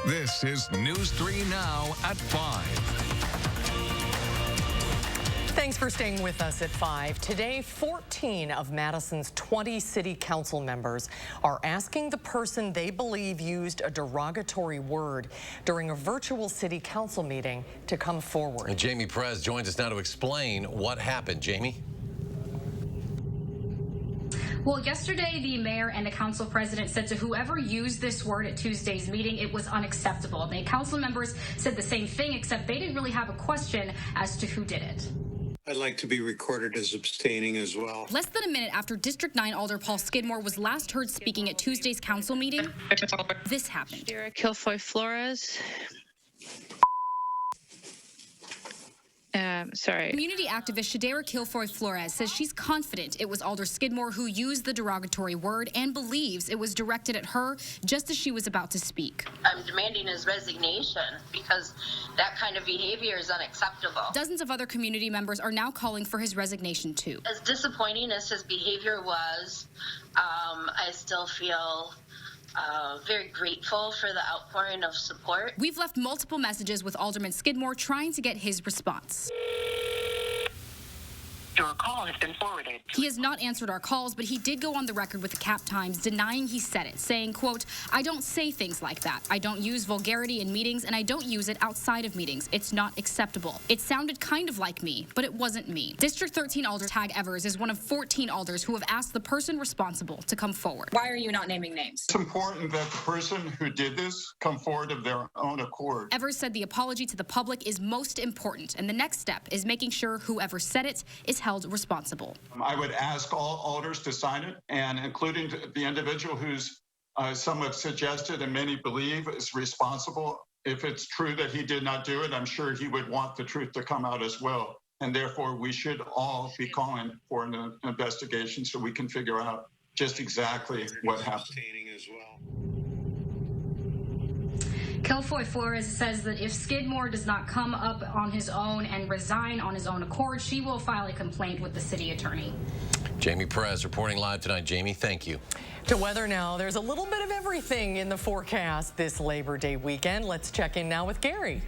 This is News 3 Now at 5. Thanks for staying with us at 5. Today, 14 of Madison's 20 city council members are asking the person they believe used a derogatory word during a virtual city council meeting to come forward. And Jamie Perez joins us now to explain what happened. Jamie? Well, yesterday, the mayor and the council president said to whoever used this word at Tuesday's meeting, it was unacceptable. The council members said the same thing, except they didn't really have a question as to who did it. I'd like to be recorded as abstaining as well. Less than a minute after District 9 Alder Paul Skidmore was last heard speaking at Tuesday's council meeting, this happened. Kilfoy Flores. Sorry. Community activist Shadera Kilfoy Flores says she's confident it was Alder Skidmore who used the derogatory word and believes it was directed at her just as she was about to speak. I'm demanding his resignation because that kind of behavior is unacceptable. Dozens of other community members are now calling for his resignation too. As disappointing as his behavior was, I still feel very grateful for the outpouring of support. We've left multiple messages with Alderman Skidmore trying to get his response. Your call has been forwarded. He has not answered our calls, but he did go on the record with the Cap Times denying he said it, saying, quote, "I don't say things like that. I don't use vulgarity in meetings, and I don't use it outside of meetings. It's not acceptable. It sounded kind of like me, but it wasn't me." District 13 Alder Tag Evers is one of 14 alders who have asked the person responsible to come forward. Why are you not naming names? It's important that the person who did this come forward of their own accord. Evers said the apology to the public is most important, and the next step is making sure whoever said it is held responsible. I would ask all alders to sign it, and including the individual who's some have suggested and many believe is responsible. If it's true that he did not do it, I'm sure he would want the truth to come out as well. And therefore, we should all be calling for an investigation so we can figure out just exactly what happened. Kilfoy Flores says that if Skidmore does not come up on his own and resign on his own accord, she will file a complaint with the city attorney. Jamie Perez reporting live tonight. Jamie, thank you. To weather now, there's a little bit of everything in the forecast this Labor Day weekend. Let's check in now with Gary.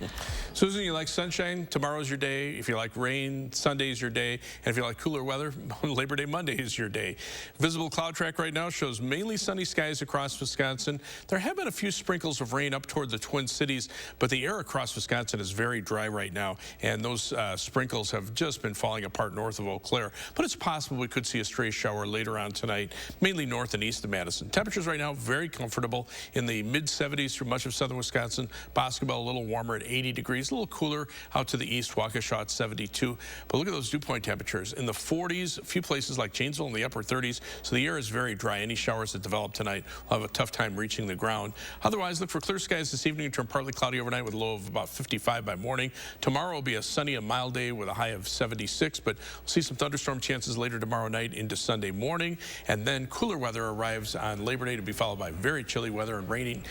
Susan, you like sunshine? Tomorrow's your day. If you like rain, Sunday's your day. And if you like cooler weather, Labor Day Monday is your day. Visible cloud track right now shows mainly sunny skies across Wisconsin. There have been a few sprinkles of rain up toward the Twin Cities, but the air across Wisconsin is very dry right now, and those sprinkles have just been falling apart north of Eau Claire. But it's possible we could see a stray shower later on tonight, mainly north and east of Madison. Temperatures right now very comfortable in the mid-70s through much of southern Wisconsin. Boscobel a little warmer at 80 degrees, a little cooler out to the east. Waukesha at 72. But look at those dew point temperatures in the 40s. A few places like Janesville in the upper 30s. So the air is very dry. Any showers that develop tonight will have a tough time reaching the ground. Otherwise, look for clear skies this evening. Turn partly cloudy overnight with a low of about 55 by morning. Tomorrow will be a sunny and mild day with a high of 76. But we'll see some thunderstorm chances later tomorrow night into Sunday morning. And then cooler weather arrives on Labor Day to be followed by very chilly weather and rainy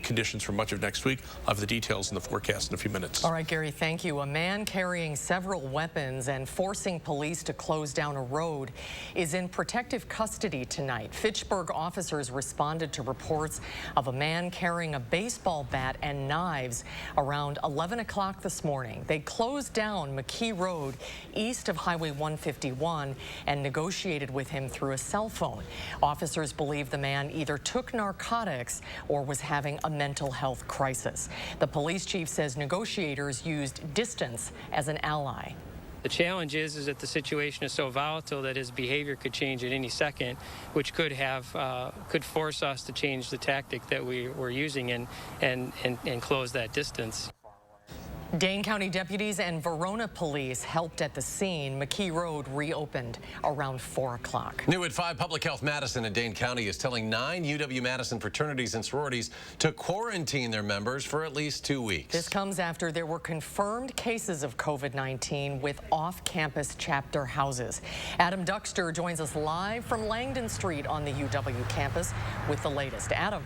conditions for much of next week. I'll have the details in the forecast in a few minutes. All right, Gary, thank you. A man carrying several weapons and forcing police to close down a road is in protective custody tonight. Fitchburg officers responded to reports of a man carrying a baseball bat and knives around 11 o'clock this morning. They closed down McKee Road east of Highway 151 and negotiated with him through a cell phone. Officers believe the man either took narcotics or was having a mental health crisis. The police chief says negotiators used distance as an ally. The challenge is that the situation is so volatile that his behavior could change at any second, which could force us to change the tactic that we're using and close that distance. Dane County deputies and Verona police helped at the scene. McKee Road reopened around 4 o'clock. New at 5, Public Health Madison in Dane County is telling 9 UW-Madison fraternities and sororities to quarantine their members for at least 2 weeks. This comes after there were confirmed cases of COVID-19 with off-campus chapter houses. Adam Duxter joins us live from Langdon Street on the UW campus with the latest. Adam.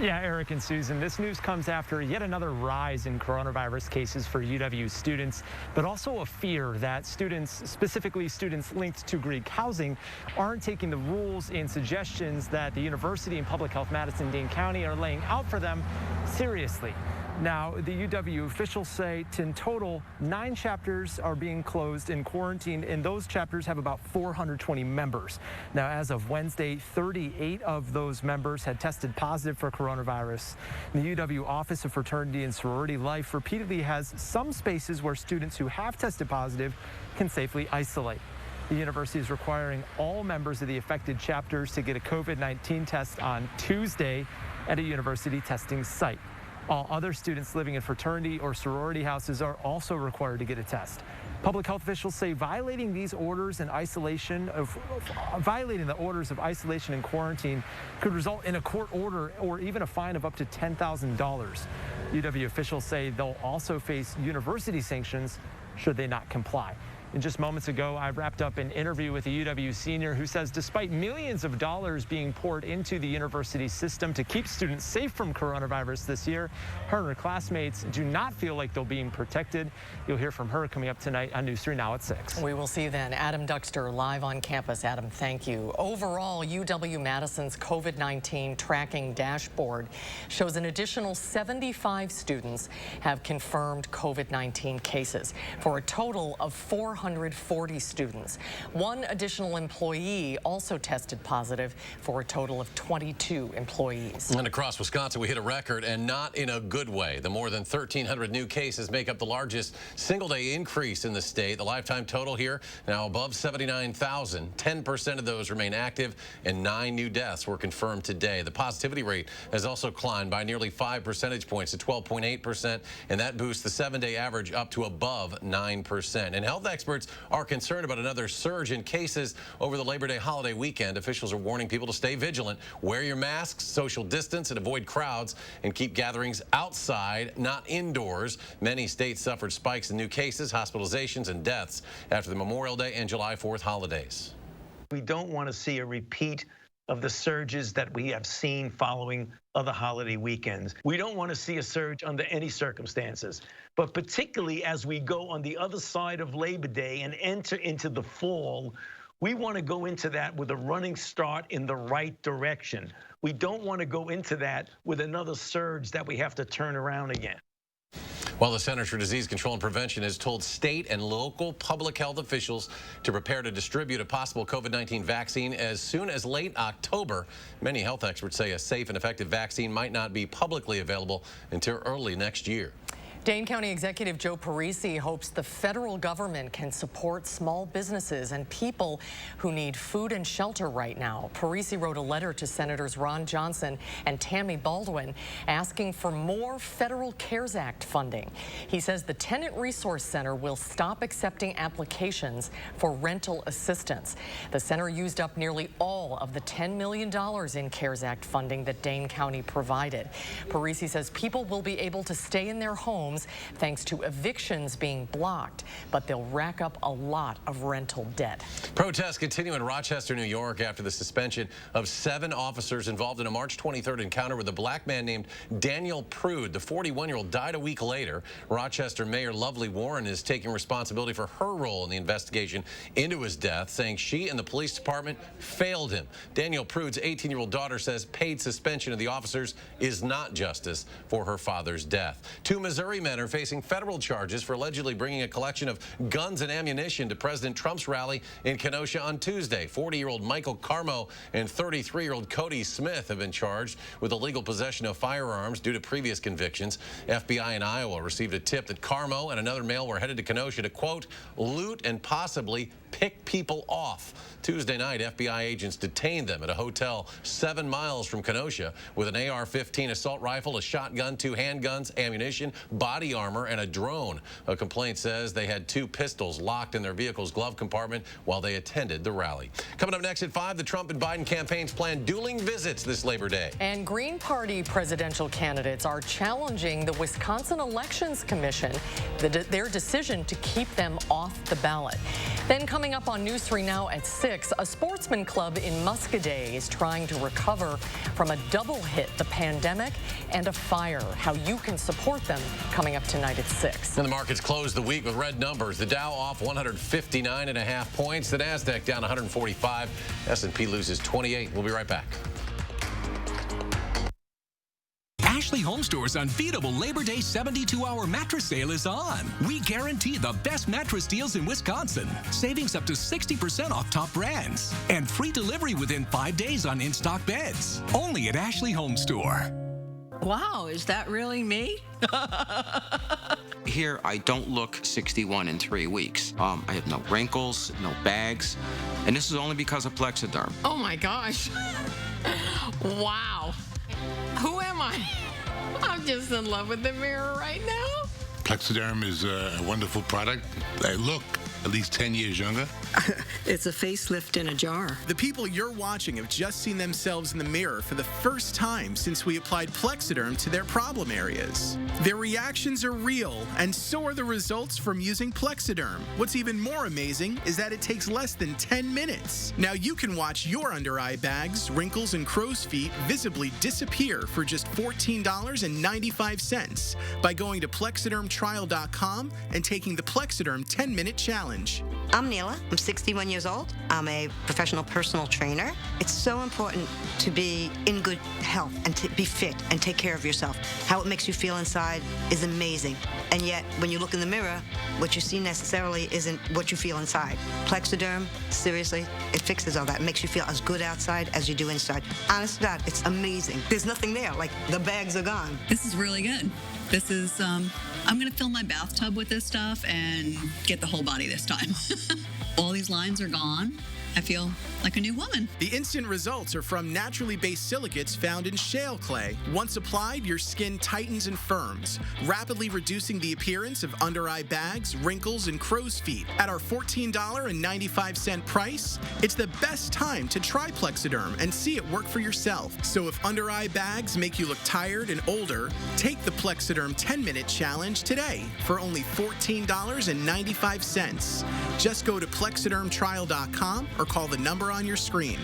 Yeah, Eric and Susan, this news comes after yet another rise in coronavirus cases for UW students, but also a fear that students, specifically students linked to Greek housing, aren't taking the rules and suggestions that the university and Public Health Madison-Dane County are laying out for them seriously. Now, the UW officials say in total, 9 chapters are being closed in quarantine, and those chapters have about 420 members. Now, as of Wednesday, 38 of those members had tested positive for coronavirus. The UW Office of Fraternity and Sorority Life repeatedly has some spaces where students who have tested positive can safely isolate. The university is requiring all members of the affected chapters to get a COVID-19 test on Tuesday at a university testing site. All other students living in fraternity or sorority houses are also required to get a test. Public health officials say violating these orders and violating the orders of isolation and quarantine could result in a court order or even a fine of up to $10,000. UW officials say they'll also face university sanctions should they not comply. And just moments ago, I wrapped up an interview with a UW senior who says despite millions of dollars being poured into the university system to keep students safe from coronavirus this year, her and her classmates do not feel like they're being protected. You'll hear from her coming up tonight on News 3 Now at 6. We will see you then. Adam Duxter live on campus. Adam, thank you. Overall, UW-Madison's COVID-19 tracking dashboard shows an additional 75 students have confirmed COVID-19 cases for a total of 440 students. One additional employee also tested positive for a total of 22 employees. And across Wisconsin, we hit a record, and not in a good way. The more than 1,300 new cases make up the largest single-day increase in the state. The lifetime total here now above 79,000. 10% of those remain active, and 9 new deaths were confirmed today. The positivity rate has also climbed by nearly 5 percentage points to 12.8%, and that boosts the 7-day average up to above 9%. And health experts are concerned about another surge in cases over the Labor Day holiday weekend. Officials are warning people to stay vigilant, wear your masks, social distance, and avoid crowds, and keep gatherings outside, not indoors. Many states suffered spikes in new cases, hospitalizations, and deaths after the Memorial Day and July 4th holidays. We don't want to see a repeat of the surges that we have seen following other holiday weekends. We don't want to see a surge under any circumstances, but particularly as we go on the other side of Labor Day and enter into the fall, we want to go into that with a running start in the right direction. We don't want to go into that with another surge that we have to turn around again. While the Centers for Disease Control and Prevention has told state and local public health officials to prepare to distribute a possible COVID-19 vaccine as soon as late October, many health experts say a safe and effective vaccine might not be publicly available until early next year. Dane County Executive Joe Parisi hopes the federal government can support small businesses and people who need food and shelter right now. Parisi wrote a letter to Senators Ron Johnson and Tammy Baldwin asking for more federal CARES Act funding. He says the Tenant Resource Center will stop accepting applications for rental assistance. The center used up nearly all of the $10 million in CARES Act funding that Dane County provided. Parisi says people will be able to stay in their homes thanks to evictions being blocked, but they'll rack up a lot of rental debt. Protests continue in Rochester, New York after the suspension of 7 officers involved in a March 23rd encounter with a black man named Daniel Prude. The 41-year-old died a week later. Rochester Mayor Lovely Warren is taking responsibility for her role in the investigation into his death, saying she and the police department failed him. Daniel Prude's 18-year-old daughter says paid suspension of the officers is not justice for her father's death. 2 Missouri men are facing federal charges for allegedly bringing a collection of guns and ammunition to President Trump's rally in Kenosha on Tuesday. 40-year-old Michael Carmo and 33-year-old Cody Smith have been charged with illegal possession of firearms due to previous convictions. FBI in Iowa received a tip that Carmo and another male were headed to Kenosha to, quote, loot and possibly pick people off. Tuesday night, FBI agents detained them at a hotel 7 miles from Kenosha with an AR-15 assault rifle, a shotgun, 2 handguns, ammunition, body armor, and a drone. A complaint says they had 2 pistols locked in their vehicle's glove compartment while they attended the rally. Coming up next at 5, the Trump and Biden campaigns plan dueling visits this Labor Day. And Green Party presidential candidates are challenging the Wisconsin Elections Commission, their decision to keep them off the ballot. Then coming up on News 3 Now at 6, a sportsman club in Muscadet is trying to recover from a double hit, the pandemic and a fire. How you can support them coming up tonight at 6. And the markets closed the week with red numbers. The Dow off 159.5 points. The Nasdaq down 145. S&P loses 28. We'll be right back. Ashley Home Store's unbeatable Labor Day 72-hour mattress sale is on. We guarantee the best mattress deals in Wisconsin. Savings up to 60% off top brands. And free delivery within 5 days on in-stock beds. Only at Ashley Home Store. Wow, is that really me? Here, I don't look 61 in 3 weeks. I have no wrinkles, no bags, and this is only because of Plexiderm. Oh my gosh. Wow. Who am I? I'm just in love with the mirror right now. Plexiderm is a wonderful product. I look at least 10 years younger. It's a facelift in a jar. The people you're watching have just seen themselves in the mirror for the first time since we applied Plexiderm to their problem areas. Their reactions are real, and so are the results from using Plexiderm. What's even more amazing is that it takes less than 10 minutes. Now you can watch your under-eye bags, wrinkles, and crow's feet visibly disappear for just $14.95 by going to plexidermtrial.com and taking the Plexiderm 10-minute challenge. I'm Neela. I'm 61 years old. I'm a professional personal trainer. It's so important to be in good health and to be fit and take care of yourself. How it makes you feel inside is amazing. And yet, when you look in the mirror, what you see necessarily isn't what you feel inside. Plexiderm, seriously, it fixes all that. It makes you feel as good outside as you do inside. Honest to God, it's amazing. There's nothing there. Like, the bags are gone. This is really good. This is, I'm going to fill my bathtub with this stuff and get the whole body this time. All these lines are gone. I feel like a new woman. The instant results are from naturally based silicates found in shale clay. Once applied, your skin tightens and firms, rapidly reducing the appearance of under-eye bags, wrinkles, and crow's feet. At our $14.95 price, it's the best time to try Plexiderm and see it work for yourself. So if under-eye bags make you look tired and older, take the Plexiderm 10-minute challenge today for only $14.95. Just go to plexidermtrial.com or call the number on your screen.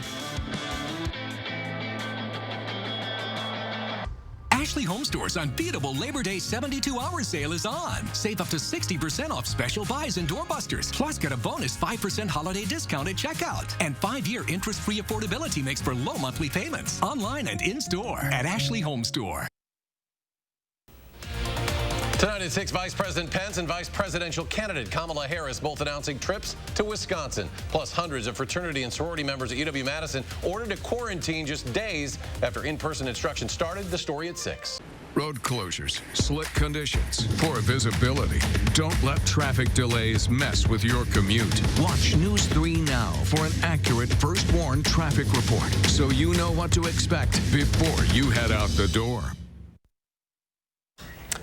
Ashley Home Store's unbeatable Labor Day 72-hour sale is on. Save up to 60% off special buys and doorbusters. Plus, get a bonus 5% holiday discount at checkout. And 5-year interest-free affordability makes for low monthly payments. Online and in-store at Ashley Home Store. Tonight at 6, Vice President Pence and Vice Presidential candidate Kamala Harris both announcing trips to Wisconsin. Plus, hundreds of fraternity and sorority members at UW-Madison ordered to quarantine just days after in-person instruction started. The story at 6. Road closures, slick conditions, poor visibility. Don't let traffic delays mess with your commute. Watch News 3 Now for an accurate first warn traffic report so you know what to expect before you head out the door.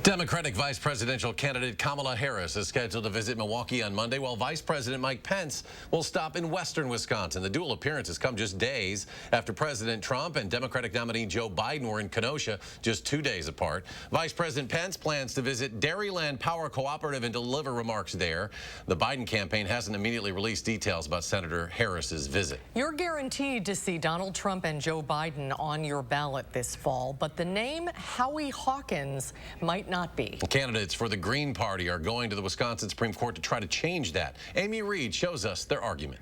Democratic Vice Presidential candidate Kamala Harris is scheduled to visit Milwaukee on Monday, while Vice President Mike Pence will stop in western Wisconsin. The dual appearances come just days after President Trump and Democratic nominee Joe Biden were in Kenosha just 2 days apart. Vice President Pence plans to visit Dairyland Power Cooperative and deliver remarks there. The Biden campaign hasn't immediately released details about Senator Harris's visit. You're guaranteed to see Donald Trump and Joe Biden on your ballot this fall, but the name Howie Hawkins might not be. Candidates for the Green Party are going to the Wisconsin Supreme Court to try to change that. Amy Reed shows us their argument.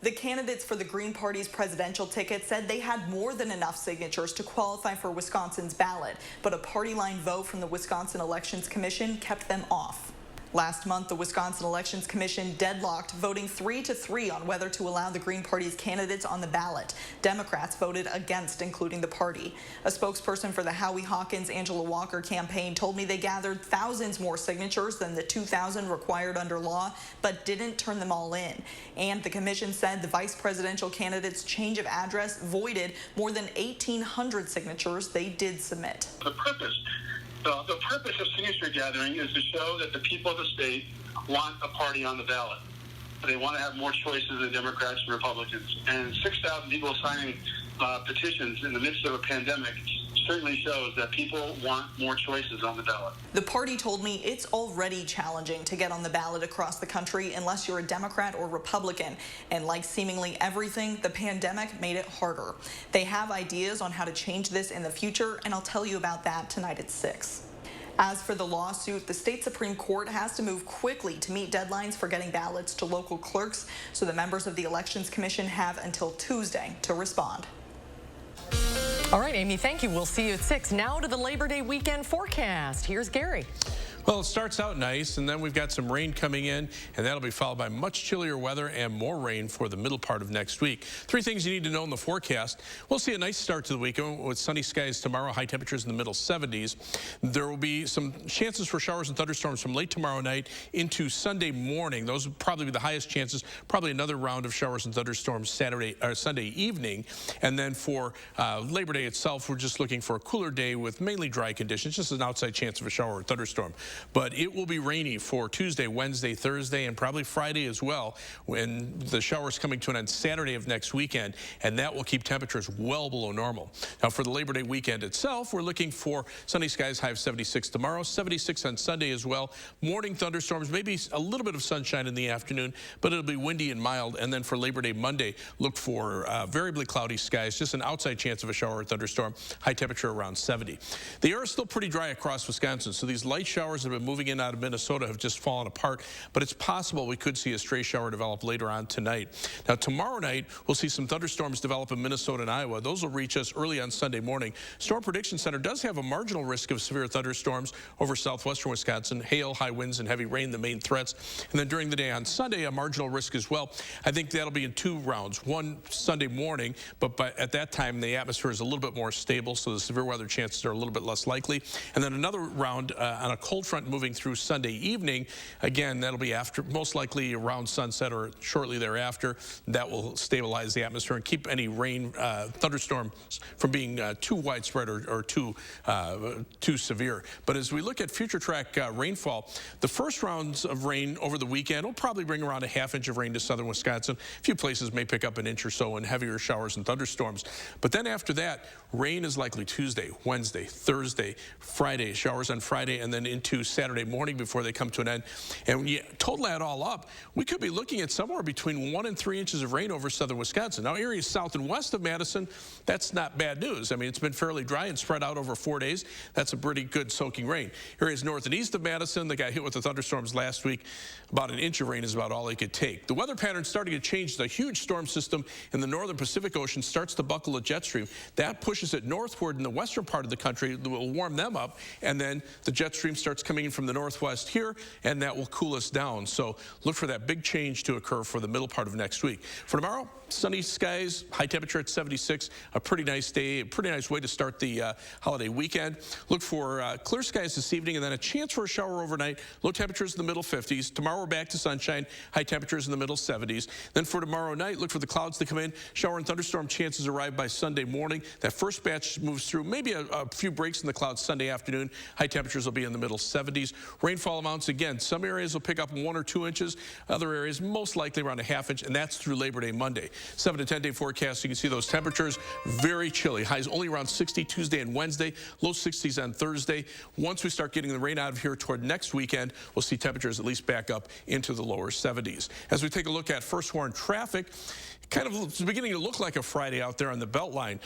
The candidates for the Green Party's presidential ticket said they had more than enough signatures to qualify for Wisconsin's ballot, but a party line vote from the Wisconsin Elections Commission kept them off. Last month, the Wisconsin Elections Commission deadlocked, voting 3-3 on whether to allow the Green Party's candidates on the ballot. Democrats voted against including the party. A spokesperson for the Howie Hawkins, Angela Walker campaign told me they gathered thousands more signatures than the 2,000 required under law, but didn't turn them all in. And the commission said the vice presidential candidate's change of address voided more than 1,800 signatures they did submit. The purpose of signature gathering is to show that the people of the state want a party on the ballot. They want to have more choices than Democrats and Republicans. And 6,000 people signing petitions in the midst of a pandemic certainly shows that people want more choices on the ballot. The party told me it's already challenging to get on the ballot across the country unless you're a Democrat or Republican. And like seemingly everything, the pandemic made it harder. They have ideas on how to change this in the future, and I'll tell you about that tonight at 6. As for the lawsuit, the state Supreme Court has to move quickly to meet deadlines for getting ballots to local clerks, so the members of the Elections Commission have until Tuesday to respond. All right, Amy, thank you. We'll see you at 6. Now to the Labor Day weekend forecast. Here's Gary. Well, it starts out nice, and then we've got some rain coming in, and that'll be followed by much chillier weather and more rain for the middle part of next week. 3 things you need to know in the forecast. We'll see a nice start to the weekend with sunny skies tomorrow, high temperatures in the middle 70s. There will be some chances for showers and thunderstorms from late tomorrow night into Sunday morning. Those would probably be the highest chances. Probably another round of showers and thunderstorms Sunday evening. And then for Labor Day itself, we're just looking for a cooler day with mainly dry conditions, just an outside chance of a shower or thunderstorm. But it will be rainy for Tuesday, Wednesday, Thursday, and probably Friday as well, when the showers coming to an end Saturday of next weekend, and that will keep temperatures well below normal. Now, for the Labor Day weekend itself, we're looking for sunny skies, high of 76 tomorrow, 76 on Sunday as well. Morning thunderstorms, maybe a little bit of sunshine in the afternoon, but it'll be windy and mild. And then for Labor Day Monday, look for variably cloudy skies, just an outside chance of a shower or thunderstorm, high temperature around 70. The air is still pretty dry across Wisconsin, so these light showers that have been moving in out of Minnesota have just fallen apart, but it's possible we could see a stray shower develop later on tonight. Now, tomorrow night, we'll see some thunderstorms develop in Minnesota and Iowa. Those will reach us early on Sunday morning. Storm Prediction Center does have a marginal risk of severe thunderstorms over southwestern Wisconsin, hail, high winds, and heavy rain, the main threats. And then during the day on Sunday, a marginal risk as well. I think that'll be in 2 rounds. One Sunday morning, but at that time, the atmosphere is a little bit more stable, so the severe weather chances are a little bit less likely. And then another round on a cold front moving through Sunday evening. Again, that'll be after, most likely around sunset or shortly thereafter. That will stabilize the atmosphere and keep any rain, thunderstorms from being too widespread or too severe. But as we look at future track rainfall, the first rounds of rain over the weekend will probably bring around a ½ inch of rain to southern Wisconsin. A few places may pick up an inch or so in heavier showers and thunderstorms. But then after that, rain is likely Tuesday, Wednesday, Thursday, Friday, showers on Friday, and then into Saturday morning before they come to an end. And when you total that all up, we could be looking at somewhere between 1 and 3 inches of rain over southern Wisconsin. Now, areas south and west of Madison, that's not bad news. I mean, it's been fairly dry and spread out over 4 days. That's a pretty good soaking rain. Areas north and east of Madison, they got hit with the thunderstorms last week. About an inch of rain is about all they could take. The weather pattern's starting to change. The huge storm system in the northern Pacific Ocean starts to buckle a jet stream. That pushes it northward in the western part of the country. It will warm them up, and then the jet stream starts coming in from the northwest here, and that will cool us down. So look for that big change to occur for the middle part of next week. For tomorrow, sunny skies, high temperature at 76, a pretty nice day, a pretty nice way to start the holiday weekend. Look for clear skies this evening, and then a chance for a shower overnight. Low temperatures in the middle 50s. Tomorrow we're back to sunshine, high temperatures in the middle 70s. Then for tomorrow night, look for the clouds to come in. Shower and thunderstorm chances arrive by Sunday morning. That first batch moves through, maybe a few breaks in the clouds Sunday afternoon. High temperatures will be in the middle 70s. Rainfall amounts, again, some areas will pick up 1 or 2 inches. Other areas most likely around a ½ inch, and that's through Labor Day Monday. 7 to 10 day forecast, you can see those temperatures very chilly. Highs only around 60 Tuesday and Wednesday, low 60s on Thursday. Once we start getting the rain out of here toward next weekend, we'll see temperatures at least back up into the lower 70s. As we take a look at first warn traffic, kind of it's beginning to look like a Friday out there on the Beltline.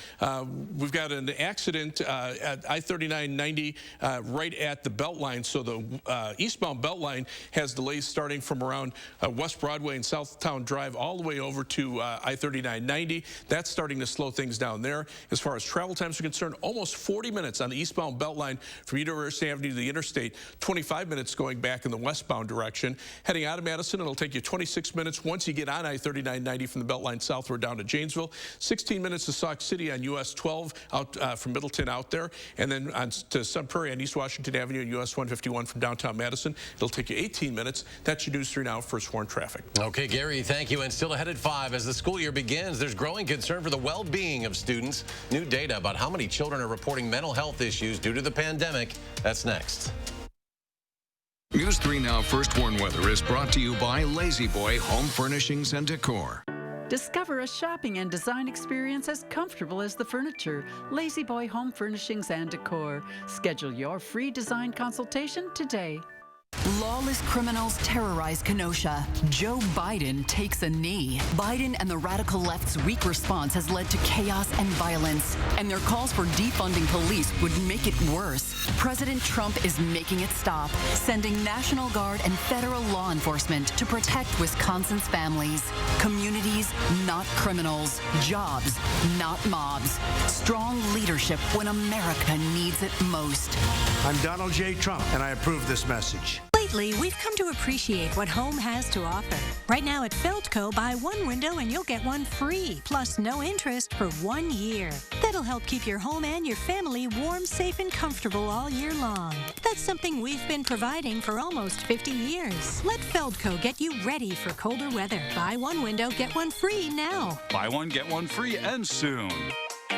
We've got an accident at I-39-90 right at the Beltline. So the eastbound Beltline has delays starting from around West Broadway and Southtown Drive all the way over to I-39-90. That's starting to slow things down there. As far as travel times are concerned, almost 40 minutes on the eastbound Beltline from University Avenue to the interstate, 25 minutes going back in the westbound direction. Heading out of Madison, it'll take you 26 minutes once you get on I-39-90 from the Beltline southward down to Janesville. 16 minutes to Sauk City on US 12 out from Middleton out there, and then on to Sun Prairie on East Washington Avenue and US 151 from downtown Madison. It'll take you 18 minutes. That's your News 3 Now first warn traffic. Okay, Gary, thank you. And still ahead at 5 as the school year begins, there's growing concern for the well-being of students. New data about how many children are reporting mental health issues due to the pandemic. That's next. News 3 Now First Warn Weather is brought to you by Lazy Boy Home Furnishings and Decor. Discover a shopping and design experience as comfortable as the furniture. Lazy Boy Home Furnishings and Decor. Schedule your free design consultation today. Lawless criminals terrorize Kenosha. Joe Biden takes a knee. Biden and the radical left's weak response has led to chaos and violence, and their calls for defunding police would make it worse. President Trump is making it stop, sending National Guard and federal law enforcement to protect Wisconsin's families. Communities, not criminals. Jobs, not mobs. Strong leadership when America needs it most. I'm Donald J. Trump, and I approve this message. Lately, we've come to appreciate what home has to offer. Right now at Feldco, buy one window and you'll get one free, plus no interest for 1 year. That'll help keep your home and your family warm, safe, and comfortable all year long. That's something we've been providing for almost 50 years. Let Feldco get you ready for colder weather. Buy one window, get one free now. Buy one, get one free, and soon.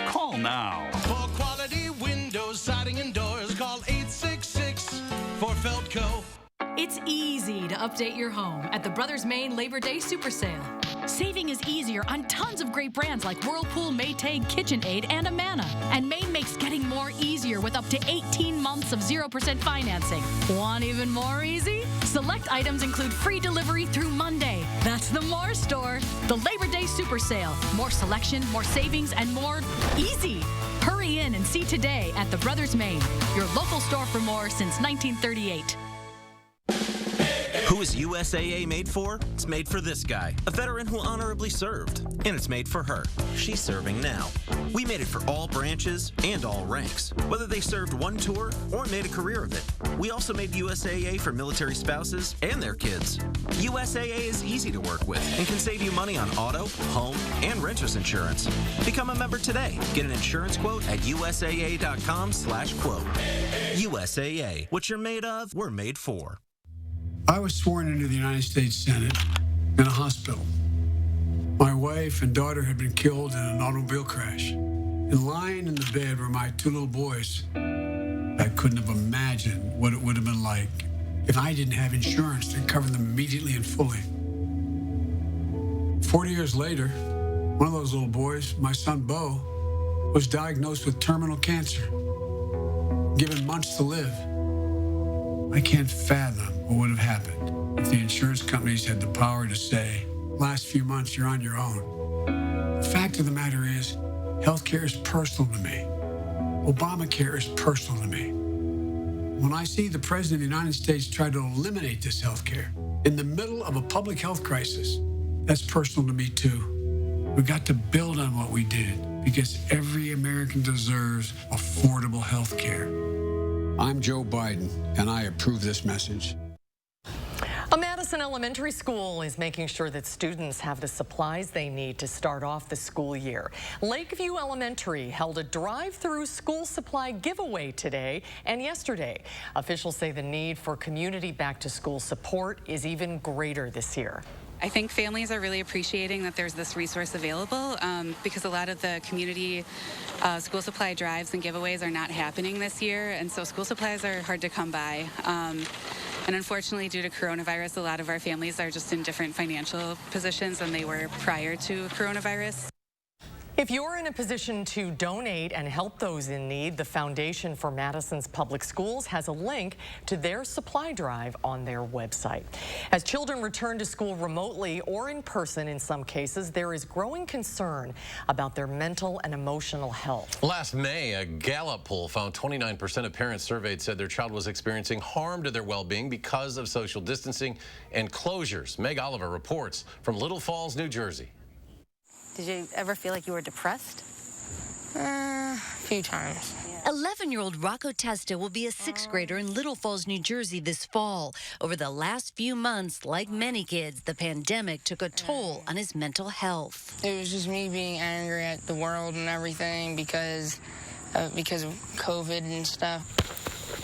Call now. For quality windows, siding, and doors, call 866 for Feldco. It's easy to update your home at the Brothers Maine Labor Day Super Sale. Saving is easier on tons of great brands like Whirlpool, Maytag, KitchenAid, and Amana. And Maine makes getting more easier with up to 18 months of 0% financing. Want even more easy? Select items include free delivery through Monday. That's the More Store. The Labor Day Super Sale. More selection, more savings, and more easy. Hurry in and see today at the Brothers Maine, your local store for more since 1938. Who is USAA made for? It's made for this guy, a veteran who honorably served. And it's made for her. She's serving now. We made it for all branches and all ranks, whether they served one tour or made a career of it. We also made USAA for military spouses and their kids. USAA is easy to work with and can save you money on auto, home, and renter's insurance. Become a member today. Get an insurance quote at usaa.com/quote. USAA. What you're made of, we're made for. I was sworn into the United States Senate in a hospital. My wife and daughter had been killed in an automobile crash. And lying in the bed were my two little boys. I couldn't have imagined what it would have been like if I didn't have insurance to cover them immediately and fully. 40 years later, one of those little boys, my son Bo, was diagnosed with terminal cancer, given months to live. I can't fathom what would have happened if the insurance companies had the power to say, last few months, you're on your own. The fact of the matter is, healthcare is personal to me. Obamacare is personal to me. When I see the President of the United States try to eliminate this healthcare in the middle of a public health crisis, that's personal to me too. We've got to build on what we did because every American deserves affordable healthcare. I'm Joe Biden, and I approve this message. A Madison elementary school is making sure that students have the supplies they need to start off the school year. Lakeview Elementary held a drive-through school supply giveaway today and yesterday. Officials say the need for community back-to-school support is even greater this year. I think families are really appreciating that there's this resource available because a lot of the community school supply drives and giveaways are not happening this year, and so school supplies are hard to come by. And unfortunately, due to coronavirus, a lot of our families are just in different financial positions than they were prior to coronavirus. If you're in a position to donate and help those in need, the Foundation for Madison's Public Schools has a link to their supply drive on their website. As children return to school remotely or in person in some cases, there is growing concern about their mental and emotional health. Last May, a Gallup poll found 29% of parents surveyed said their child was experiencing harm to their well-being because of social distancing and closures. Meg Oliver reports from Little Falls, New Jersey. Did you ever feel like you were depressed? A few times. 11-year-old Rocco Testa will be a 6th grader in Little Falls, New Jersey this fall. Over the last few months, like many kids, the pandemic took a toll on his mental health. It was just me being angry at the world and everything because of COVID and stuff.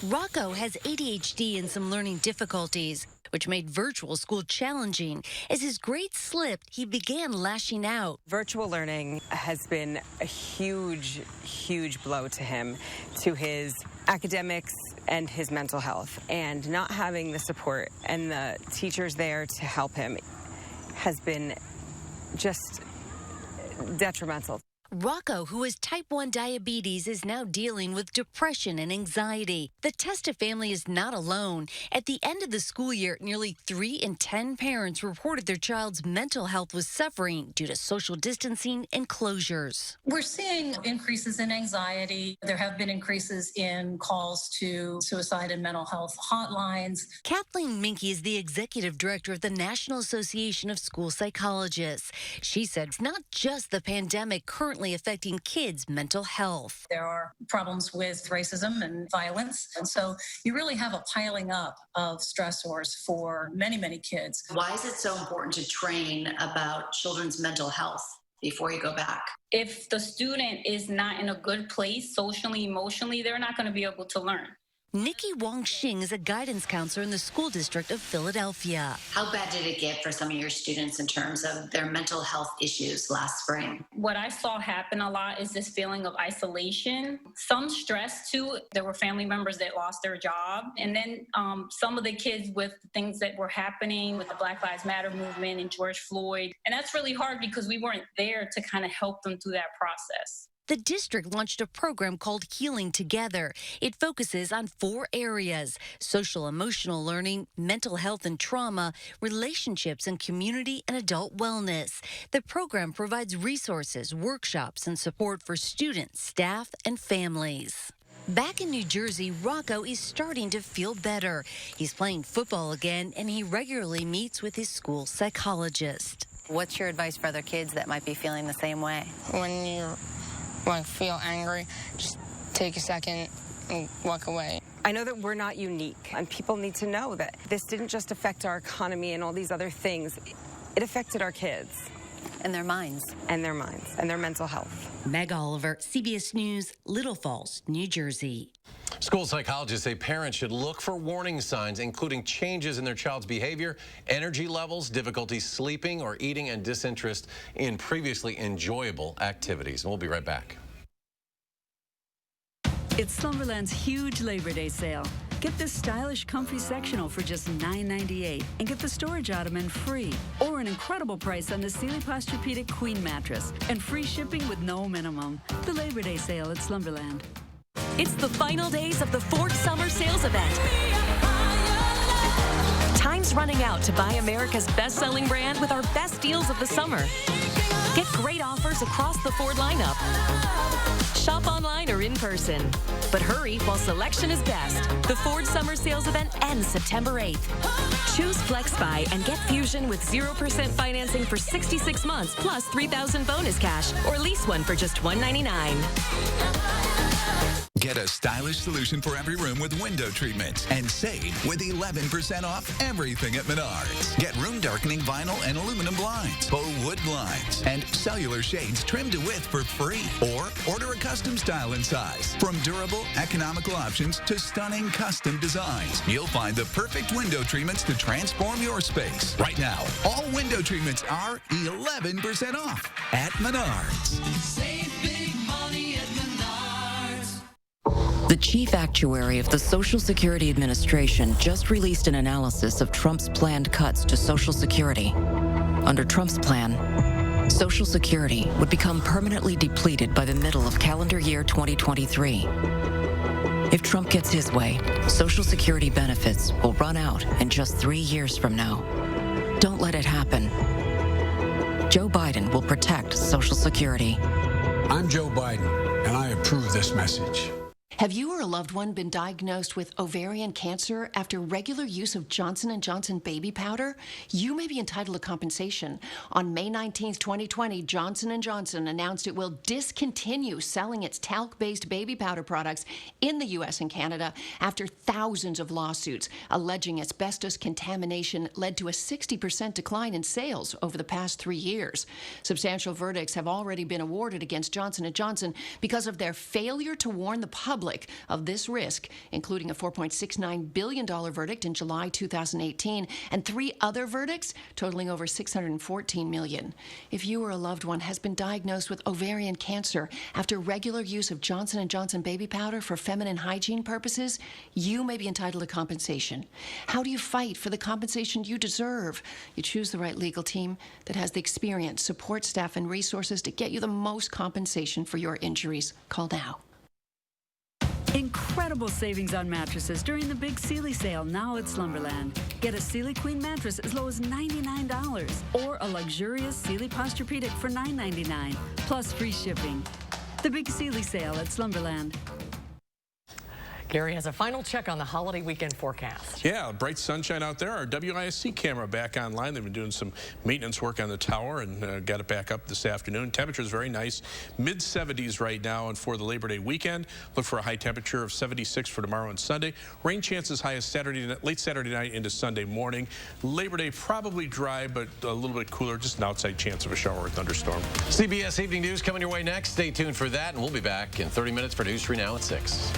Rocco has ADHD and some learning difficulties, which made virtual school challenging. As his grades slipped, he began lashing out. Virtual learning has been a huge, huge blow to him, to his academics and his mental health. And not having the support and the teachers there to help him has been just detrimental. Rocco, who has type 1 diabetes, is now dealing with depression and anxiety. The Testa family is not alone. At the end of the school year, nearly 3 in 10 parents reported their child's mental health was suffering due to social distancing and closures. We're seeing increases in anxiety. There have been increases in calls to suicide and mental health hotlines. Kathleen Minke is the executive director of the National Association of School Psychologists. She said it's not just the pandemic currently affecting kids' mental health. There are problems with racism and violence, and so you really have a piling up of stressors for many, many kids. Why is it so important to train about children's mental health before you go back? If the student is not in a good place socially, emotionally, they're not going to be able to learn. Nikki Wong Xing is a guidance counselor in the school district of Philadelphia. How bad did it get for some of your students in terms of their mental health issues last spring? What I saw happen a lot is this feeling of isolation, some stress too. There were family members that lost their job. And then some of the kids with things that were happening with the Black Lives Matter movement and George Floyd. And that's really hard because we weren't there to kind of help them through that process. The district launched a program called Healing Together. It focuses on 4 areas: social emotional learning, mental health and trauma, relationships and community, and adult wellness. The program provides resources, workshops, and support for students, staff, and families. Back in New Jersey, Rocco is starting to feel better. He's playing football again, and he regularly meets with his school psychologist. What's your advice for other kids that might be feeling the same way? When you feel angry, just take a second and walk away. I know that we're not unique, and people need to know that this didn't just affect our economy and all these other things. It affected our kids. And their minds. And their minds. And their mental health. Meg Oliver, CBS News, Little Falls, New Jersey. School psychologists say parents should look for warning signs, including changes in their child's behavior, energy levels, difficulty sleeping or eating, and disinterest in previously enjoyable activities. And we'll be right back. It's Slumberland's huge Labor Day sale. Get this stylish, comfy sectional for just $9.98 and get the storage ottoman free, or an incredible price on the Sealy Posturepedic Queen mattress and free shipping with no minimum. The Labor Day sale at Slumberland. It's the final days of the Ford Summer Sales Event. Time's running out to buy America's best-selling brand with our best deals of the summer. Get great offers across the Ford lineup. Shop online or in person. But hurry while selection is best. The Ford Summer Sales Event ends September 8th. Choose FlexBuy and get Fusion with 0% financing for 66 months plus $3,000 bonus cash, or lease one for just $199. Get a stylish solution for every room with window treatments and save with 11% off everything at Menards. Get room darkening vinyl and aluminum blinds, faux wood blinds, and cellular shades trimmed to width for free. Or order a custom style and size. From durable, economical options to stunning custom designs, you'll find the perfect window treatments to transform your space. Right now, all window treatments are 11% off at Menards. Save big money at Menards. The chief actuary of the Social Security Administration just released an analysis of Trump's planned cuts to Social Security. Under Trump's plan, Social Security would become permanently depleted by the middle of calendar year 2023. If Trump gets his way, Social Security benefits will run out in just 3 years from now. Don't let it happen. Joe Biden will protect Social Security. I'm Joe Biden, and I approve this message. Have you or a loved one been diagnosed with ovarian cancer after regular use of Johnson & Johnson baby powder? You may be entitled to compensation. On May 19, 2020, Johnson & Johnson announced it will discontinue selling its talc-based baby powder products in the U.S. and Canada after thousands of lawsuits alleging asbestos contamination led to a 60% decline in sales over the past 3 years. Substantial verdicts have already been awarded against Johnson & Johnson because of their failure to warn the public public of this risk, including a $4.69 billion verdict in July 2018 and 3 other verdicts totaling over $614 million. If you or a loved one has been diagnosed with ovarian cancer after regular use of Johnson & Johnson baby powder for feminine hygiene purposes, you may be entitled to compensation. How do you fight for the compensation you deserve? You choose the right legal team that has the experience, support staff, and resources to get you the most compensation for your injuries. Call now. Incredible savings on mattresses during the big Sealy sale now at Slumberland. Get a Sealy Queen mattress as low as $99 or a luxurious Sealy Posturepedic for $9.99 plus free shipping. The big Sealy sale at Slumberland. Gary has a final check on the holiday weekend forecast. Yeah, bright sunshine out there. Our WISC camera back online. They've been doing some maintenance work on the tower and got it back up this afternoon. Temperature is very nice, mid-70s right now. And for the Labor Day weekend, look for a high temperature of 76 for tomorrow and Sunday. Rain chances high as late Saturday night into Sunday morning. Labor Day probably dry, but a little bit cooler. Just an outside chance of a shower or thunderstorm. CBS Evening News coming your way next. Stay tuned for that, and we'll be back in 30 minutes for News 3 Now at 6.